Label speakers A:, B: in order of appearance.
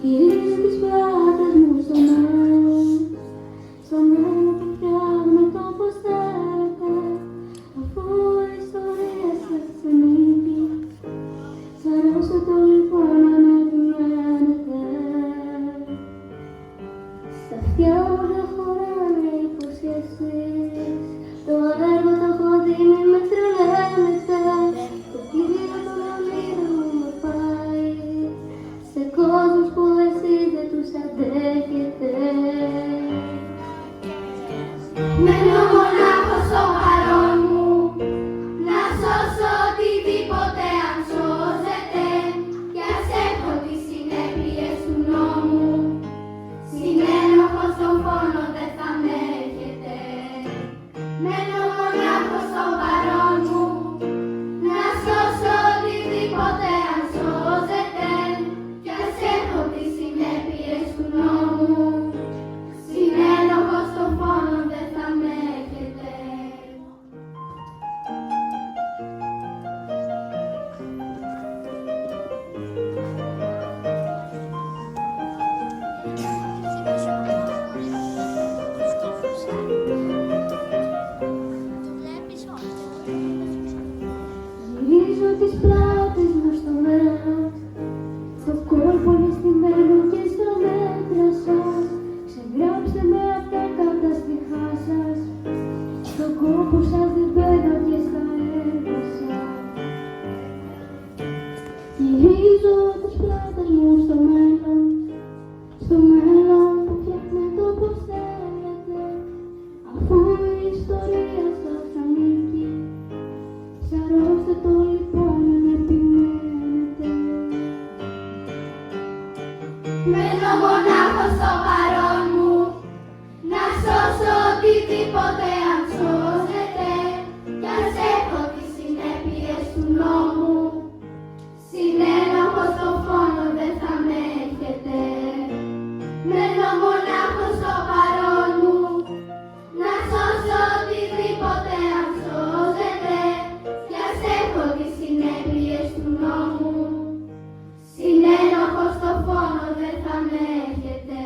A: Γυρίζω τις πλάτες μου στο μέλλον που φτιάχνω το πως θέλετε, αφού η ιστορία σας ανήκει. Σ' αρρώστε το λοιπόν αν επιμένετε. Στα αυτιά μου δεν χωράνε υποσχέσεις, το έργο το έχω δει, μη με τρελαίνετε. Το πλοίο των ονείρων μου με πάει σε κόσμους που εσείς δεν τους αντέχετε.
B: Μένω μονάχος στο παρόν μου, να σώσω οτιδήποτε αν σώζεται, κι ας έχω τις συνέπειες του νόμου. Συνένοχος στον πόνο δεν θα με έχετε. Μένω μονάχος στο παρόν μου, να σώσω οτιδήποτε αν σώζεται, κι ας έχω τις συνέπειες του νόμου. Συνένοχος στον πόνο δεν θα με έχετε.
A: Γυρίζω τις πλάτες μου στο μέλλον, στο κόλπο νηστημένο και στο μέτρα σας. Ξεγράψτε με απ' τα καταστιχά σας, στον κόπο σας δεν μπαίνω και στα έργα σας. Γυρίζω τις πλάτες μου στο μέλλον που φτιάχνετε όπως θέλετε, αφού η ιστορία σας ανήκει. Σαρώστε το λοιπόν αν επιμένετε.
B: Μένω μονάχος στο παρόν μου, να σώσω οτιδήποτε αν σώζεται, κι ας έχω τις συνέπειες του νόμου. Συνένοχος στον πόνο δεν θα με έχετε. Μένω μονάχος στο παρόν μου, να σώσω οτιδήποτε αν σώζεται, κι ας έχω τις συνέπειες του νόμου. Συνένοχος στον πόνο δεν θα με έχετε.